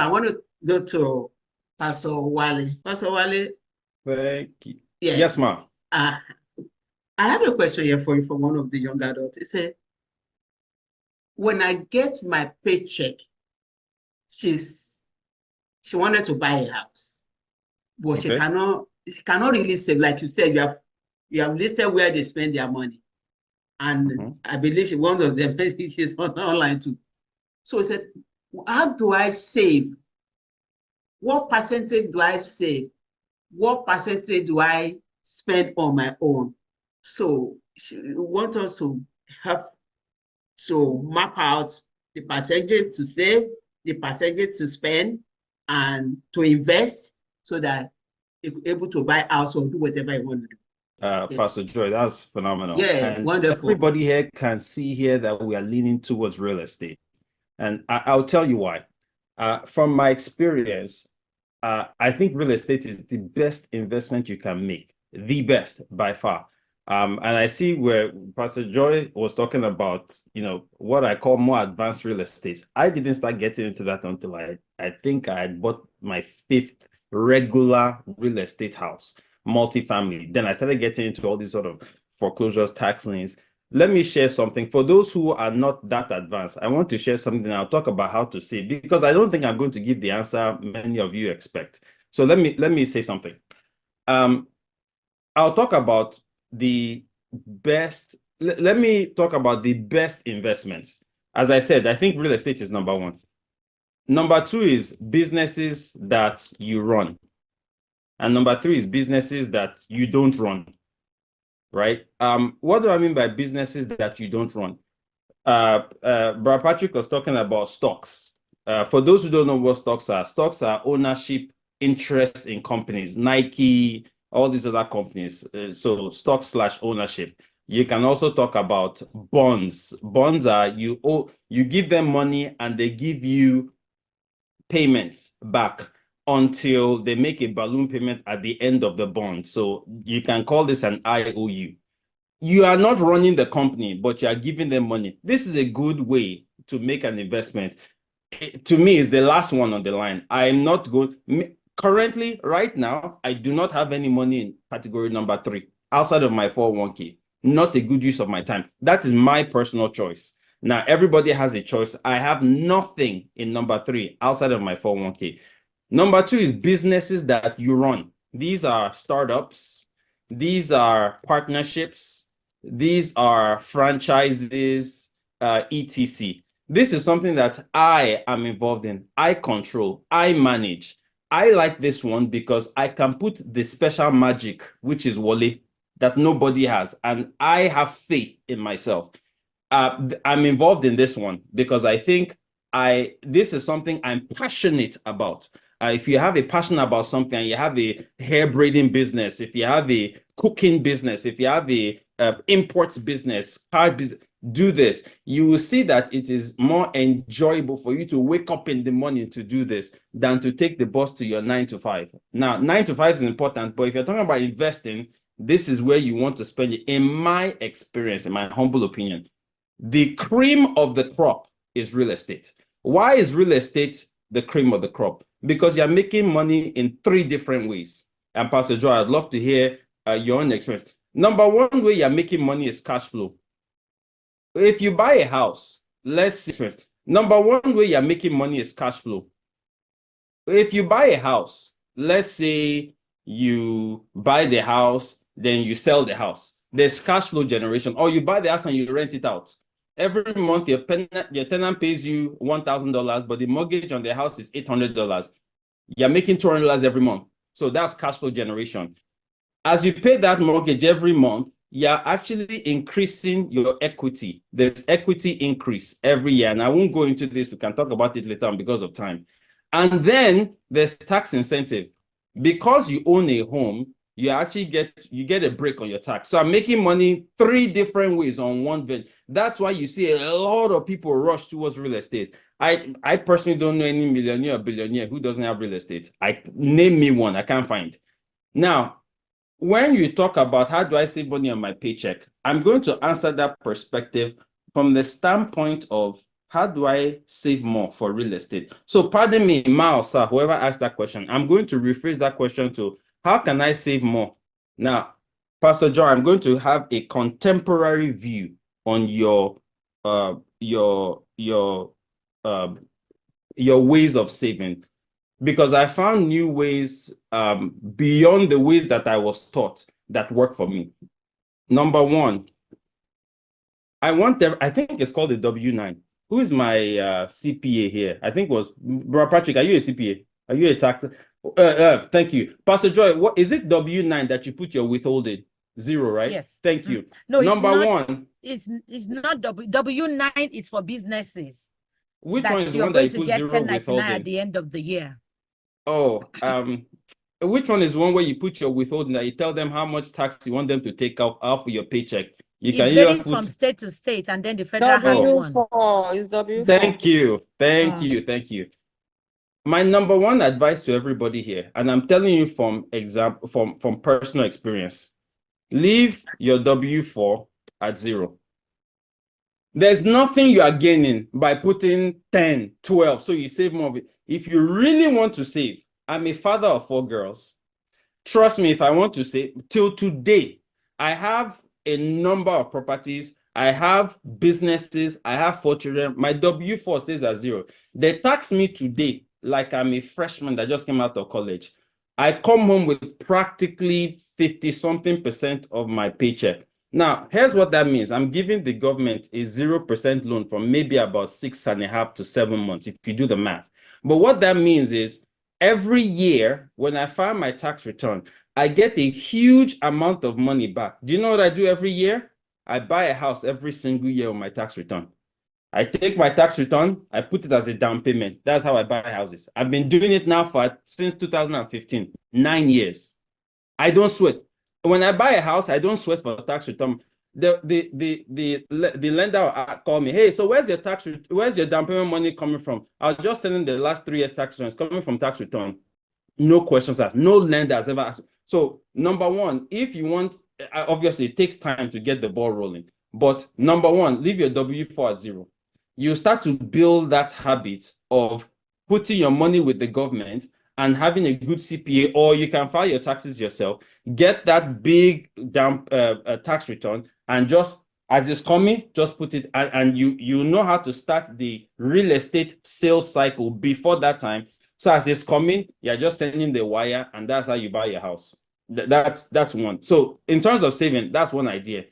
So I want to go to Pastor Wale. Pastor Wale, Thank you. Yes, yes. ma'am. Uh, I have a question here for you from one of the young adults. He said, when I get my paycheck, she's she wanted to buy a house, but Okay. she cannot really save. Like you said, you have listed where they spend their money. And Mhm. I believe one of them she's online too. So he said, how do I save? What percentage do I save? What percentage do I spend on my own? So she want us to have to map out the percentage to save, the percentage to spend, and to invest so that you're able to buy house or do whatever you want to do. Yeah, Pastor Joy, that's phenomenal. yeah, And wonderful. everybody here can see here that we are leaning towards real estate. And I'll tell you why. From my experience, I think real estate is the best investment you can make, the best by far. And I see where Pastor Joy was talking about, what I call more advanced real estate. I didn't start getting into that until I think I had bought my fifth regular real estate house, multifamily. Then I started getting into all these sort of foreclosures, tax liens. Let me share something. For those who are not that advanced, I want to share something. I'll talk about how to save because I don't think I'm going to give the answer many of you expect. So let me say something. Um, I'll talk about the best. Let me talk about the best investments. As I said, I think real estate is number one. Number two is businesses that you run. And number three is businesses that you don't run, right? What do I mean by businesses that you don't run? Brad Patrick was talking about stocks. For those who don't know what stocks are ownership interest in companies, Nike, all these other companies. So stock slash ownership. You can also talk about bonds. Bonds are you give them money and they give you payments back until they make a balloon payment at the end of the bond. So you can call this an IOU. You are not running the company, but you are giving them money. This is a good way to make an investment. To me, it's the last one on the line. I'm not good. Currently, right now, I do not have any money in category number 3 outside of my 401k. Not a good use of my time. That is my personal choice. Now, everybody has a choice. I have nothing in number 3 outside of my 401k. Number 2 is businesses that you run. These are startups. These are partnerships. These are franchises, etc. This is something that I am involved in. I control, I manage. I like this one because I can put the special magic, which is Wale, that nobody has. And I have faith in myself. I'm involved in this one because I think this is something I'm passionate about. If you have a passion about something, and you have a hair braiding business, if you have a cooking business, if you have a imports business, car business, do this. You will see that it is more enjoyable for you to wake up in the morning to do this than to take the bus to your 9 to 5. Now, 9 to 5 is important, but if you're talking about investing, this is where you want to spend it. In my experience, in my humble opinion, the cream of the crop is real estate. Why is real estate the cream of the crop? Because you're making money in 3 different ways. And Pastor Joe, I'd love to hear your own experience. Number one way you're making money is cash flow. If you buy a house, let's see. Number one way you're making money is cash flow. If you buy a house, let's say you buy the house, then you sell the house. There's cash flow generation, or you buy the house and you rent it out. Every month, your tenant pays you $1,000, but the mortgage on the house is $800. You're making $200 every month. So that's cash flow generation. As you pay that mortgage every month, you're actually increasing your equity. There's equity increase every year. And I won't go into this. We can talk about it later on because of time. And then there's tax incentive. Because you own a home, you actually get a break on your tax. So I'm making money 3 different ways on one venture. That's why you see a lot of people rush towards real estate. I personally don't know any millionaire or billionaire who doesn't have real estate. Name me one. I can't find. Now, when you talk about how do I save money on my paycheck, I'm going to answer that perspective from the standpoint of how do I save more for real estate? So pardon me, Miles, sir, whoever asked that question, I'm going to rephrase that question to how can I save more? Now, Pastor John, I'm going to have a contemporary view on your ways of saving, because I found new ways beyond the ways that I was taught that work for me. Number one, I think it's called a W-9. Who is my CPA here? I think it was Bro Patrick. Are you a CPA? Are you a tax? Thank you, Pastor Joy. What is it? W-9 that you put your withholding 0, right? Yes. Thank you. No, Number it's not, one. It's not W-9. It's for businesses. Which that one is the you're one that going you to put get 0 1099 withholding? at the end of the year. Oh, which one is one where you put your withholding that you tell them how much tax you want them to take off of your paycheck? You can It either varies from put state to state, and then the federal has one. W4 is W4. Thank you. Thank you. My number one advice to everybody here, and I'm telling you from personal experience, leave your W4 at 0. There's nothing you are gaining by putting 10, 12, so you save more of it. If you really want to save, I'm a father of 4 girls. Trust me, if I want to save, till today, I have a number of properties, I have businesses, I have 4 children. My W4 stays at 0. They tax me today like I'm a freshman that just came out of college. I come home with practically 50-something% of my paycheck. Now, here's what that means. I'm giving the government a 0% loan for maybe about 6.5 to 7 months, if you do the math. But what that means is every year, when I file my tax return, I get a huge amount of money back. Do you know what I do every year? I buy a house every single year on my tax return. I take my tax return, I put it as a down payment. That's how I buy houses. I've been doing it now since 2015, 9 years. I don't sweat. When I buy a house, I don't sweat for tax return. The lender will call me, hey, so where's your down payment money coming from? I'll just send in the last 3 years tax returns coming from tax return. No questions asked. No lender has ever asked. So number one, if you want, obviously it takes time to get the ball rolling. But number one, leave your W4 at 0. You start to build that habit of putting your money with the government and having a good CPA, or you can file your taxes yourself, get that big down tax return, and just as it's coming, just put it, and you know how to start the real estate sales cycle before that time. So as it's coming, you're just sending the wire, and that's how you buy your house. That's one. So in terms of saving, that's one idea.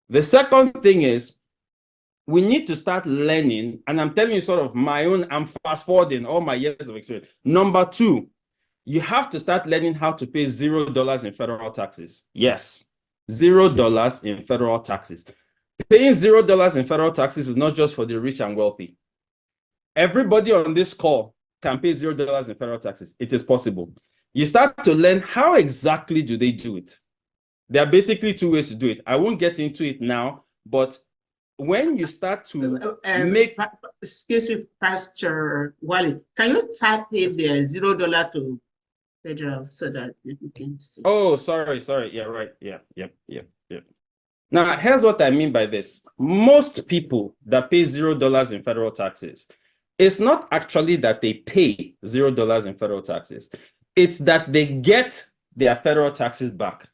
The second thing is, we need to start learning, and I'm telling you sort of my own, I'm fast forwarding all my years of experience. Number 2, you have to start learning how to pay $0 in federal taxes. Yes, $0 in federal taxes. Paying $0 in federal taxes is not just for the rich and wealthy. Everybody on this call can pay $0 in federal taxes. It is possible. You start to learn how exactly do they do it. There are basically 2 ways to do it. I won't get into it now, but when you start to make... Excuse me, Pastor Wally, can you type in the $0 to federal so that you can see? Oh, sorry. Yeah, right. Yeah. Now, here's what I mean by this. Most people that pay $0 in federal taxes, it's not actually that they pay $0 in federal taxes. It's that they get their federal taxes back.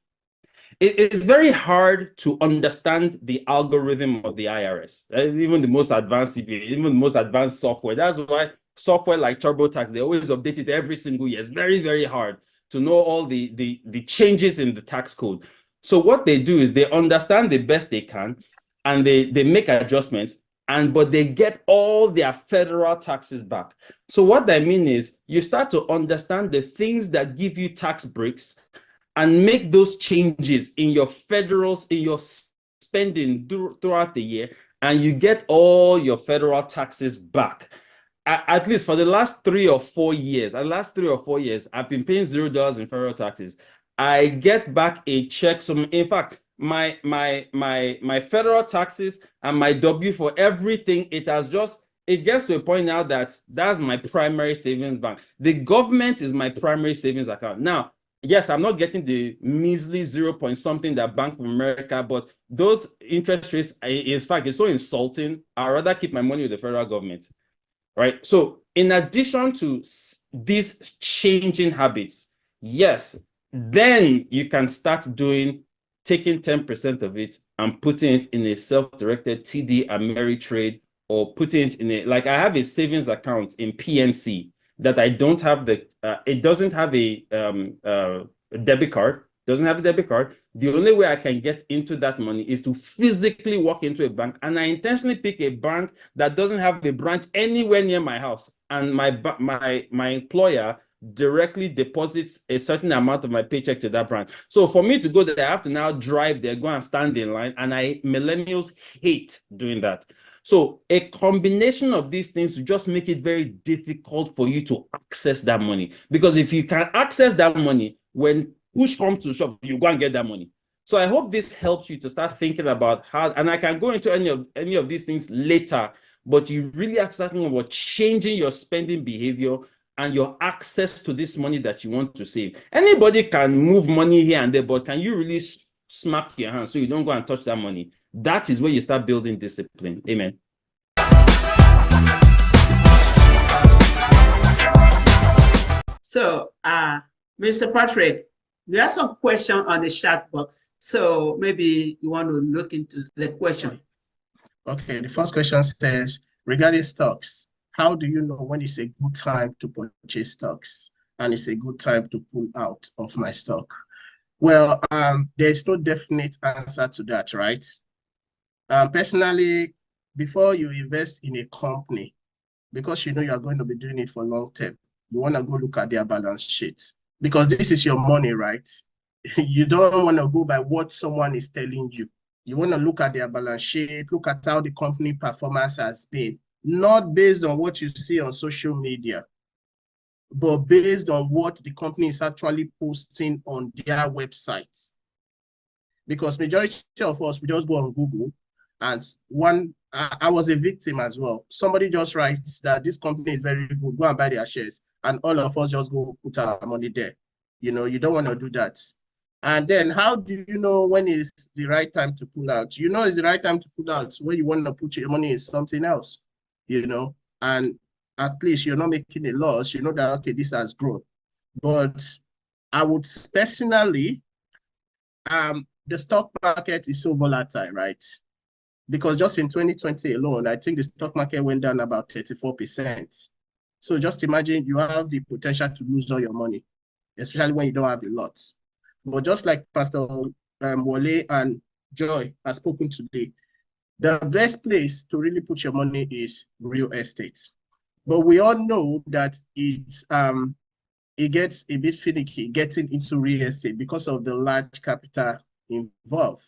It is very hard to understand the algorithm of the IRS, even the most advanced CPA, even the most advanced software. That's why software like TurboTax, they always update it every single year. It's very, very hard to know all the changes in the tax code. So what they do is they understand the best they can, and they make adjustments, but they get all their federal taxes back. So what I mean is you start to understand the things that give you tax breaks and make those changes in your spending throughout the year, and you get all your federal taxes back. At least for the last 3 or 4 years, I've been paying $0 in federal taxes. I get back a check. So in fact, my federal taxes and my W for everything, it gets to a point now that that's my primary savings bank. The government is my primary savings account. Now, yes, I'm not getting the measly 0 point something that Bank of America, but those interest rates, in fact, it's so insulting. I'd rather keep my money with the federal government, right? So in addition to these changing habits, yes, then you can start taking 10% of it and putting it in a self-directed TD Ameritrade, or putting it in like I have a savings account in PNC that I don't have it doesn't have a debit card, doesn't have a debit card. The only way I can get into that money is to physically walk into a bank, and I intentionally pick a bank that doesn't have a branch anywhere near my house, and my employer directly deposits a certain amount of my paycheck to that branch. So for me to go there, I have to now drive there, go and stand in line, and millennials hate doing that. So a combination of these things to just make it very difficult for you to access that money. Because if you can access that money, when push comes to shove, you go and get that money. So I hope this helps you to start thinking about how, and I can go into any of these things later, but you really have to start thinking about changing your spending behavior and your access to this money that you want to save. Anybody can move money here and there, but can you really smack your hand so you don't go and touch that money? That is where you start building discipline. Amen. So, Mr. Patrick, we have some question on the chat box. So maybe you want to look into the question. Okay, the first question says, regarding stocks, how do you know when it's a good time to purchase stocks and it's a good time to pull out of my stock? Well, there's no definite answer to that, right? Personally, before you invest in a company, because you know you are going to be doing it for long term, you want to go look at their balance sheet, because this is your money, right? You don't want to go by what someone is telling you. You want to look at their balance sheet, look at how the company performance has been, not based on what you see on social media, but based on what the company is actually posting on their websites. Because majority of us, we just go on Google, and I was a victim as well. Somebody just writes that this company is very good, go and buy their shares, and all of us just go put our money there. You know, you don't want to do that. And then how do you know when is the right time to pull out? You know it's the right time to pull out when you want to put your money in something else, you know, and at least you're not making a loss. You know that, okay, this has grown. But I would personally, the stock market is so volatile, right? Because just in 2020 alone, I think the stock market went down about 34%. So just imagine you have the potential to lose all your money, especially when you don't have a lot. But just like Pastor Wole and Joy has spoken today, the best place to really put your money is real estate. But we all know that it gets a bit finicky getting into real estate because of the large capital involved.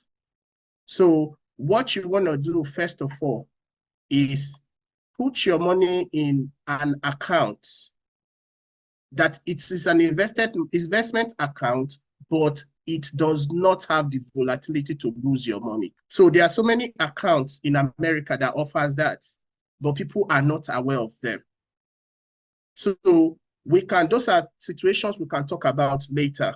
So what you want to do first of all is put your money in an account that it is an investment account, but it does not have the volatility to lose your money. So there are so many accounts in America that offers that, but people are not aware of them. So those are situations we can talk about later,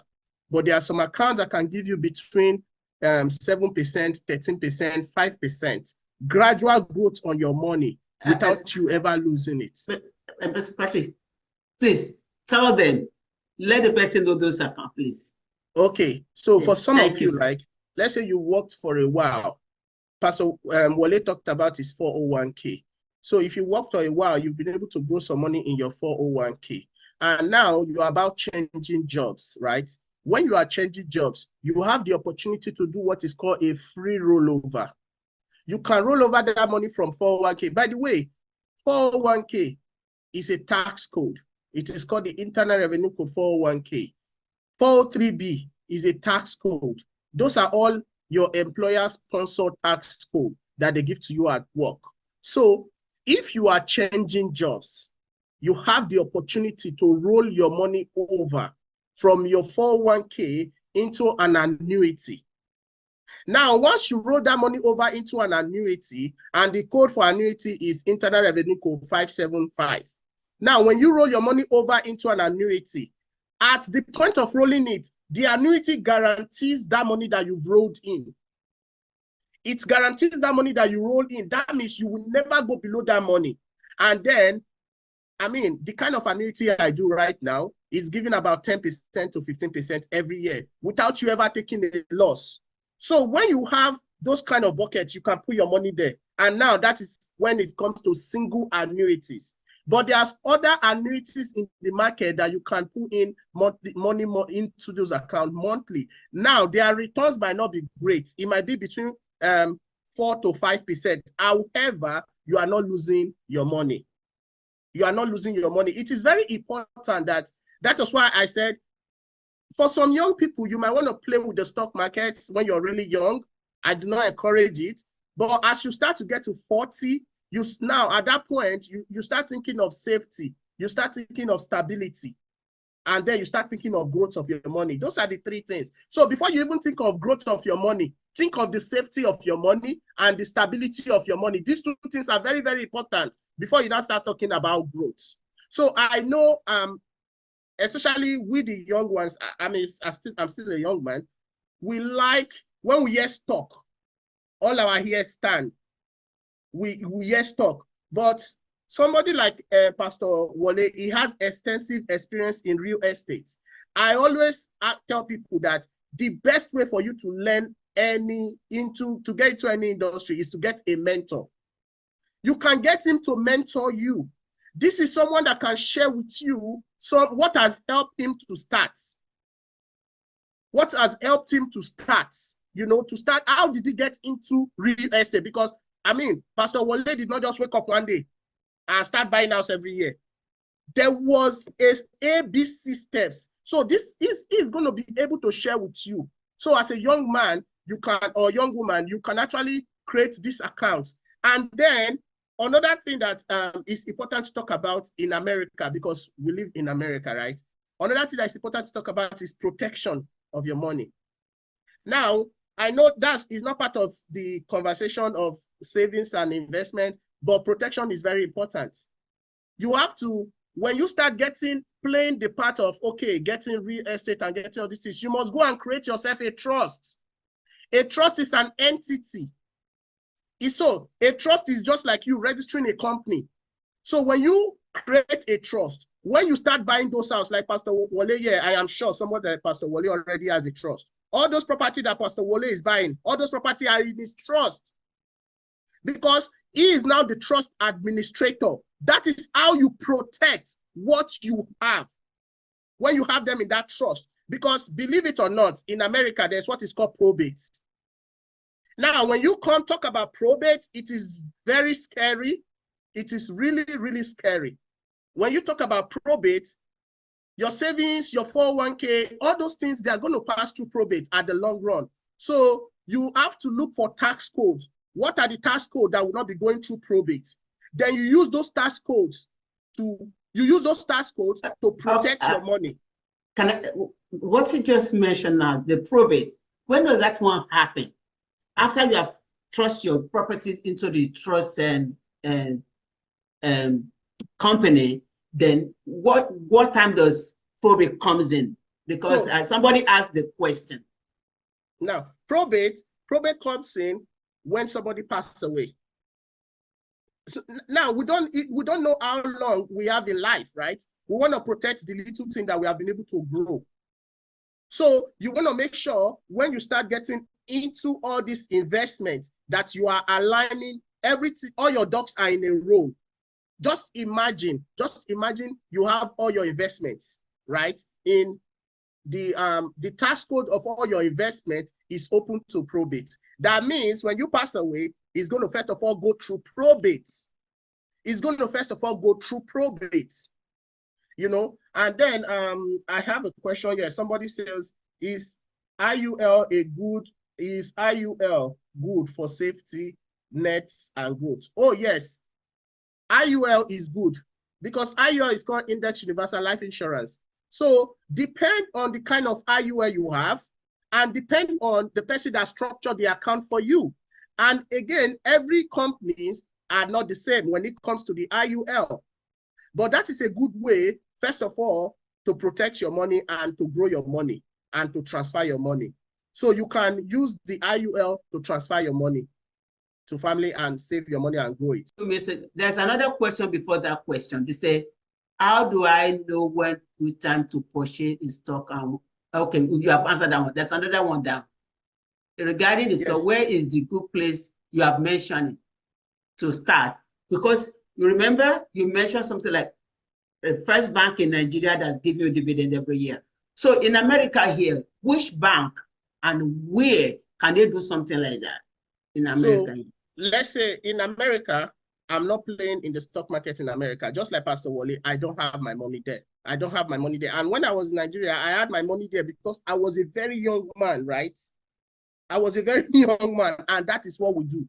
but there are some accounts that can give you between 7%, 13%, 5%, gradual growth on your money without you ever losing it. Mr. Patrick, please tell them, let the person know those accounts, please. Okay, so Yeah, for some of you, sir. like, let's say you worked for a while. Pastor Wole talked about his 401k. So if you work for a while, you've been able to grow some money in your 401k. And now you're about changing jobs, right? When you are changing jobs, you have the opportunity to do what is called a free rollover. You can roll over that money from 401k. By the way, 401k is a tax code. It is called the Internal Revenue Code 401k. 403b is a tax code. Those are all your employer-sponsored tax code that they give to you at work. So if you are changing jobs, you have the opportunity to roll your money over from your 401k into an annuity. Now, once you roll that money over into an annuity, and the code for annuity is Internal Revenue Code 575. Now, when you roll your money over into an annuity, At the point of rolling it, the annuity guarantees that money that you've rolled in. It guarantees that money that you roll in. That means you will never go below that money. And then, I mean, the kind of annuity I do right now is giving about 10% to 15% every year without you ever taking a loss. So when you have those kind of buckets, you can put your money there. And now that is when it comes to single annuities. But there's other annuities in the market that you can put in money into those accounts monthly. Now, their returns might not be great. It might be between 4 to 5%. However, you are not losing your money. You are not losing your money. It is very important that is why I said, for some young people, you might want to play with the stock markets when you're really young. I do not encourage it. But as you start to get to 40, now at that point, you start thinking of safety. You start thinking of stability. And then you start thinking of growth of your money. Those are the three things. So before you even think of growth of your money, think of the safety of your money and the stability of your money. These two things are very, very important before you now start talking about growth. So I know, especially with the young ones, I'm still a young man. We like, when we hear stock, all our ears stand. We hear stock. But somebody like Pastor Wole, he has extensive experience in real estate. I always tell people that the best way for you to learn to get into any industry is to get a mentor. You can get him to mentor you. This is someone that can share with you what has helped him to start. What has helped him to start? To start, how did he get into real estate? Because, I mean, Pastor Wole did not just wake up one day and start buying house every year. There was ABC steps. So this is going to be able to share with you. So as a young man, or young woman, you can actually create this account. And then another thing that is important to talk about in America, because we live in America, right? Another thing that is important to talk about is protection of your money. Now, I know that is not part of the conversation of savings and investment, but protection is very important. You have to, when you start playing the part of, okay, getting real estate and getting all these things, you must go and create yourself a trust. A trust is an entity. So a trust is just like you registering a company. So when you create a trust, when you start buying those houses, like Pastor Wole, I am sure somebody like Pastor Wole already has a trust. All those property that Pastor Wole is buying, all those property are in his trust. Because he is now the trust administrator. That is how you protect what you have when you have them in that trust. Because believe it or not, in America, there's what is called probate. Now, when you talk about probate, it is very scary. It is really, really scary. When you talk about probate, your savings, your 401k, all those things, they are going to pass through probate at the long run. So you have to look for tax codes. What are the tax codes that will not be going through probate? Then you use those tax codes to protect your money. What you just mentioned now, the probate, when does that one happen? After you have trust your properties into the trust and company, then what time does probate comes in? Because somebody asked the question. Now, probate comes in when somebody passes away. So now we don't know how long we have in life, right? We want to protect the little thing that we have been able to grow. So you want to make sure when you start getting into all these investments that you are aligning everything, all your ducks are in a row. Just imagine you have all your investments, right? In the tax code of all your investments is open to probate. That means when you pass away, it's going to first of all go through probate. And then I have a question here. Somebody says, is IUL good for safety nets and growth? Oh yes, IUL is good because IUL is called Index Universal Life Insurance. So depend on the kind of IUL you have and depend on the person that structured the account for you. And again, every companies are not the same when it comes to the IUL. But that is a good way, first of all, to protect your money and to grow your money and to transfer your money. So you can use the IUL to transfer your money to family and save your money and grow it. There's another question before that question. They say, how do I know when it's time to purchase a stock? And okay, you have answered that one. There's another one down. Regarding this, so where is the good place you have mentioned to start? Because you remember you mentioned something like the first bank in Nigeria that's giving you dividend every year. So in America here, which bank and where can they do something like that in America? So let's say in America, I'm not playing in the stock market in America. Just like Pastor Wale, I don't have my money there. I don't have my money there. And when I was in Nigeria, I had my money there because I was a very young man, right? I was a very young man, and that is what we do.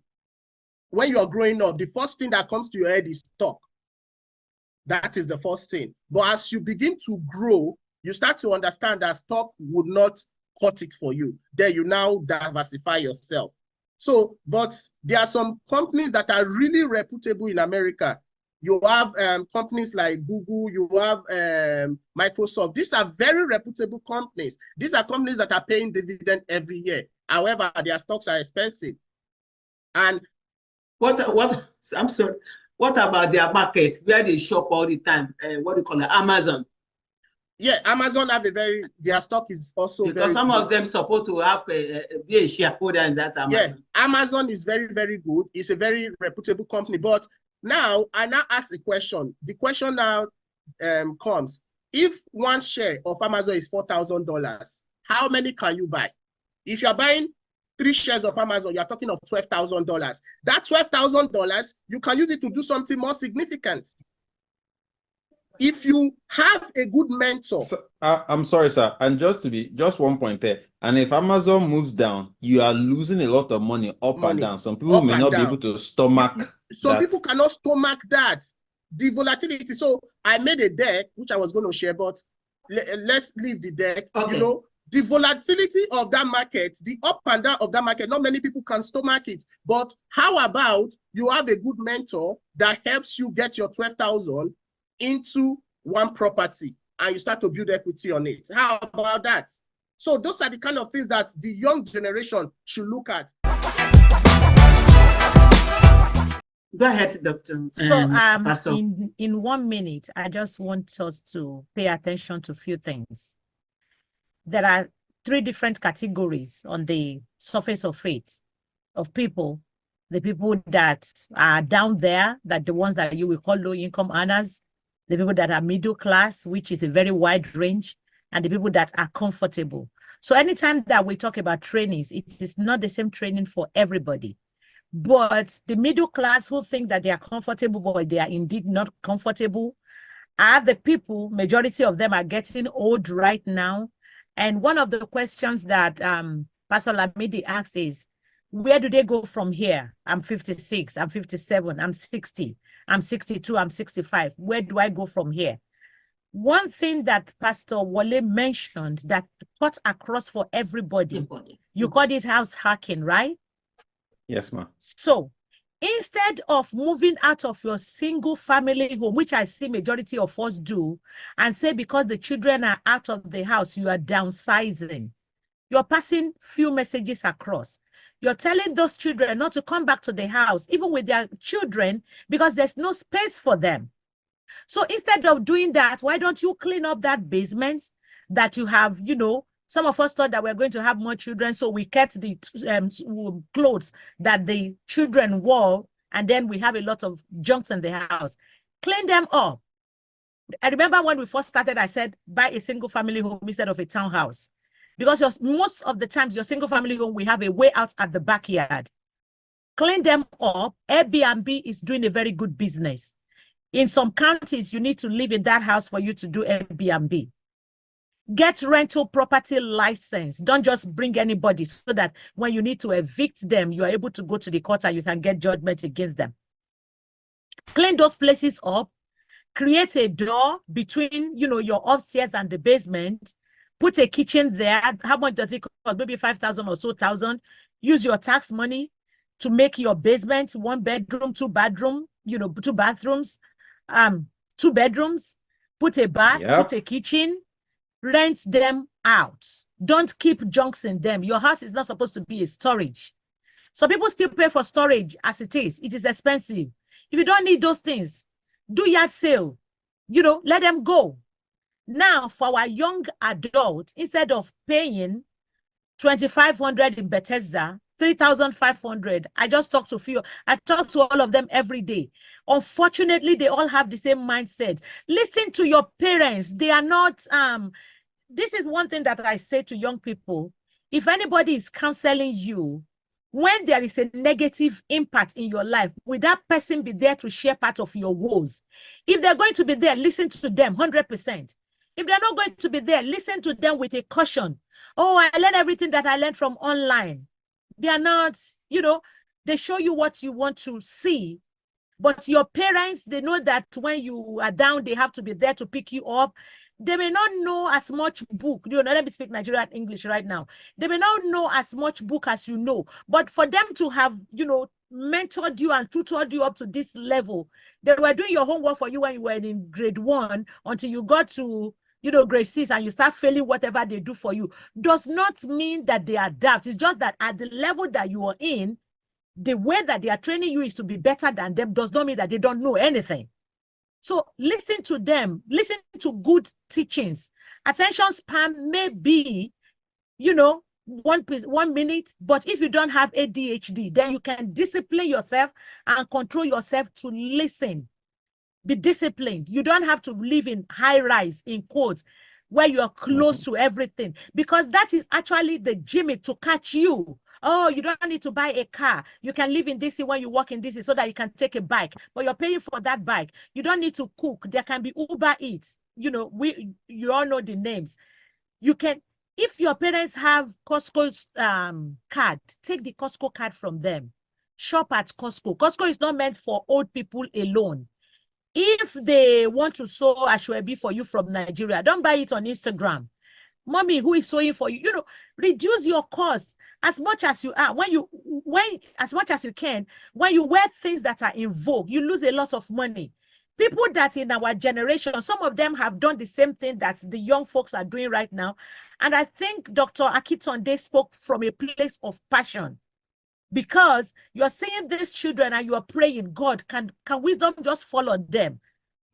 When you are growing up, the first thing that comes to your head is stock. That is the first thing. But as you begin to grow, you start to understand that stock would not cut it for you. Then you now diversify yourself. So, but there are some companies that are really reputable in America. You have companies like Google, you have Microsoft. These are very reputable companies. These are companies that are paying dividend every year. However, their stocks are expensive. And I'm sorry, what about their market where they shop all the time? What do you call it? Amazon. Yeah, Amazon have their stock is also because some of them supposed to have be a shareholder in that Amazon. Yeah, Amazon is very, very good. It's a very reputable company. But now I ask a question. The question now comes: if one share of Amazon is $4,000, how many can you buy? If you're buying 3 shares of Amazon, you're talking of $12,000. That $12,000, you can use it to do something more significant. If you have a good mentor. So, I'm sorry, sir. And just one point there. And if Amazon moves down, you are losing a lot of money up and down. Some people may not be able to stomach Some people cannot stomach that. The volatility. So I made a deck, which I was going to share, but let's leave the deck. Okay. You know, the volatility of that market, the up and down of that market, not many people can stomach it. But how about you have a good mentor that helps you get your 12,000 into one property and you start to build equity on it? How about that? So those are the kind of things that the young generation should look at. Go ahead, Doctor. So in 1 minute, I just want us to pay attention to a few things. There are 3 different categories on the surface of it of people. The people that are down there, that the ones that you will call low income earners, the people that are middle class, which is a very wide range, and the people that are comfortable. So anytime that we talk about trainings, it is not the same training for everybody. But the middle class who think that they are comfortable, but they are indeed not comfortable, are the people, majority of them are getting old right now. And one of the questions that Pastor Lamidi asks is, where do they go from here? I'm 56, I'm 57, I'm 60, I'm 62, I'm 65. Where do I go from here? One thing that Pastor Wale mentioned that cut across for everybody, you called it house hacking, right? Yes, ma'am. So instead of moving out of your single family home, which I see majority of us do, and say because the children are out of the house, you are downsizing. You're passing few messages across. You're telling those children not to come back to the house, even with their children, because there's no space for them. So instead of doing that, why don't you clean up that basement that you have, you know? Some of us thought that we're going to have more children, so we kept the clothes that the children wore, and then we have a lot of junks in the house. Clean them up. I remember when we first started, I said, buy a single family home instead of a townhouse. Because most of the times, your single family home, we have a way out at the backyard. Clean them up. Airbnb is doing a very good business. In some counties, you need to live in that house for you to do Airbnb. Get rental property license. Don't just bring anybody, so that when you need to evict them, you are able to go to the court and you can get judgment against them. Clean those places up. Create a door between, you know, your upstairs and the basement. Put a kitchen there. How much does it cost? Maybe 5,000 or so thousand. Use your tax money to make your basement 1 bedroom, 2 bedroom, you know, 2 bathrooms, 2 bedrooms. Put a bath, put a kitchen, rent them out. Don't keep junks in them. Your house is not supposed to be a storage. So people still pay for storage as it is. It is expensive. If you don't need those things, do yard sale. Let them go. Now, for our young adults, instead of paying 2,500 in Bethesda, 3,500, I just talk to few. I talk to all of them every day. Unfortunately, they all have the same mindset. Listen to your parents. They are not, this is one thing that I say to young people. If anybody is counseling you, when there is a negative impact in your life, will that person be there to share part of your woes? If they're going to be there, listen to them 100%. If they're not going to be there, listen to them with a caution. Oh, I learned everything that I learned from online. They are not, they show you what you want to see. But your parents, they know that when you are down, they have to be there to pick you up. They may not know as much book. Let me speak Nigerian English right now. They may not know as much book as you know. But for them to have, mentored you and tutored you up to this level, they were doing your homework for you when you were in grade 1 until you got to, grade 6 and you start failing whatever they do for you, does not mean that they are daft. It's just that at the level that you are in, the way that they are training you is to be better than them, does not mean that they don't know anything. So listen to them, listen to good teachings. Attention span may be, 1 minute, but if you don't have ADHD, then you can discipline yourself and control yourself to listen. Be disciplined. You don't have to live in high rise, in quotes, where you are close to everything, because that is actually the gimmick to catch you. Oh, you don't need to buy a car. You can live in DC when you work in DC so that you can take a bike, but you're paying for that bike. You don't need to cook. There can be Uber Eats. You all know the names. You can, if your parents have Costco's card, take the Costco card from them. Shop at Costco. Costco is not meant for old people alone. If they want to sew ashwebi for you from Nigeria, don't buy it on Instagram. Mommy, who is sewing for you? Reduce your costs as much as you are. As much as you can. When you wear things that are in vogue, you lose a lot of money. People that in our generation, some of them have done the same thing that the young folks are doing right now. And I think Dr. Akitonde spoke from a place of passion. Because you're seeing these children and you're praying, God, can wisdom just fall on them?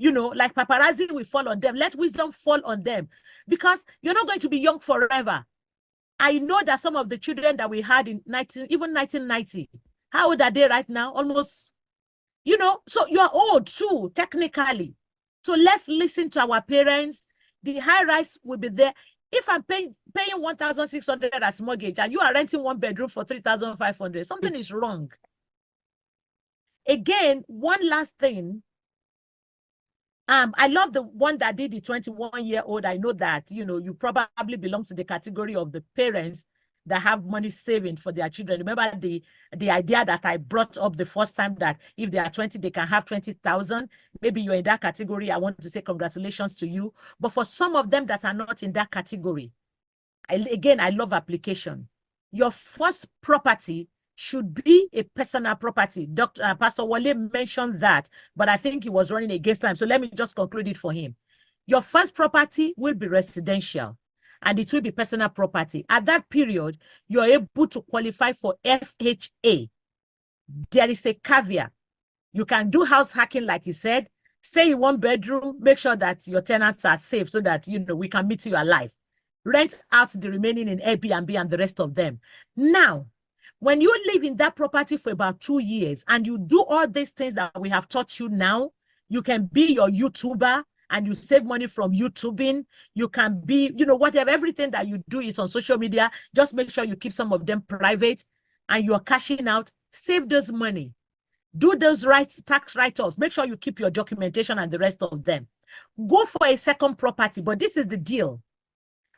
Like paparazzi will fall on them. Let wisdom fall on them. Because you're not going to be young forever. I know that some of the children that we had in 1990, how old are they right now? Almost, so you're old too, technically. So let's listen to our parents. The high rise will be there. If I'm paying 1,600 as mortgage and you are renting 1 bedroom for 3,500, something is wrong. Again, one last thing. I love the one that did the 21-year-old. I know that, you probably belong to the category of the parents that have money saving for their children. Remember the idea that I brought up the first time, that if they are 20, they can have 20,000. Maybe you're in that category. I want to say congratulations to you. But for some of them that are not in that category, I love application. Your first property should be a personal property. Pastor Wale mentioned that, but I think he was running against time. So let me just conclude it for him. Your first property will be residential, and it will be personal property. At that period, you're able to qualify for FHA. There is a caveat. You can do house hacking, like you said. Stay in 1 bedroom. Make sure that your tenants are safe so that, we can meet you alive. Rent out the remaining in Airbnb and the rest of them. Now, when you live in that property for about 2 years and you do all these things that we have taught you now, you can be your YouTuber and you save money from YouTubing. You can be, whatever, everything that you do is on social media. Just make sure you keep some of them private and you're cashing out. Save those money. Do those tax write-offs. Make sure you keep your documentation and the rest of them. Go for a second property, but this is the deal.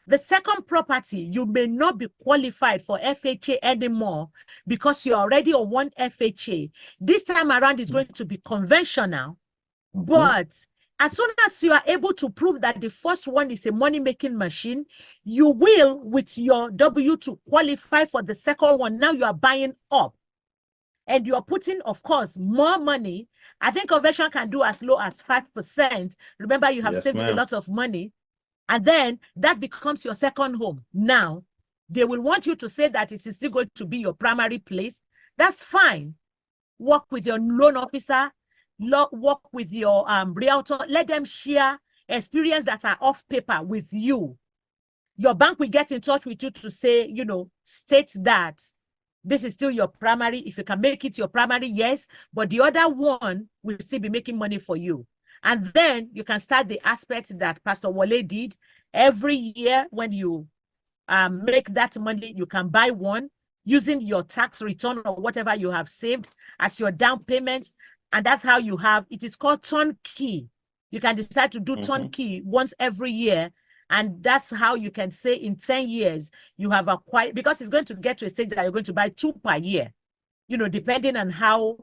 The second property, you may not be qualified for FHA anymore because you're already on one FHA. This time around is going to be conventional, but as soon as you are able to prove that the first one is a money-making machine, you will, with your W2, qualify for the second one. Now you are buying up. And you are putting, of course, more money. I think convention can do as low as 5%. Remember, you have saved a lot of money. And then that becomes your second home. Now, they will want you to say that it is still going to be your primary place. That's fine. Work with your loan officer, work with your realtor. Let them share experience that are off paper with you. Your bank will get in touch with you to say, you know, state that this is still your primary. If you can make it your primary, yes, but the other one will still be making money for you. And then you can start the aspect that Pastor Wale did. Every year when you make that money, you can buy one using your tax return or whatever you have saved as your down payment. And that's how you have, it is called turnkey. You can decide to do turnkey once every year. And that's how you can say in 10 years, you have acquired, because it's going to get to a stage that you're going to buy 2 per year, you know, depending on how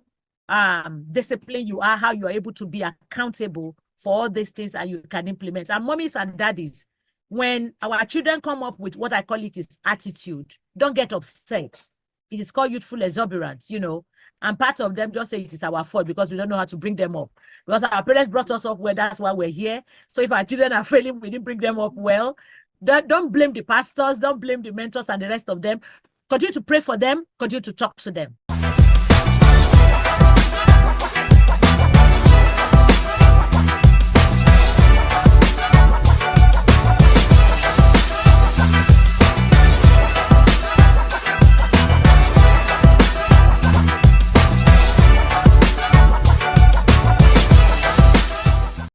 disciplined you are, how you are able to be accountable for all these things and you can implement. And mommies and daddies, when our children come up with what I call it is attitude, don't get upset. It is called youthful exuberance, you know, and part of them just say it is our fault because we don't know how to bring them up. Because our parents brought us up well, that's why we're here. So if our children are failing, we didn't bring them up well. Don't blame the pastors, don't blame the mentors and the rest of them. Continue to pray for them, continue to talk to them.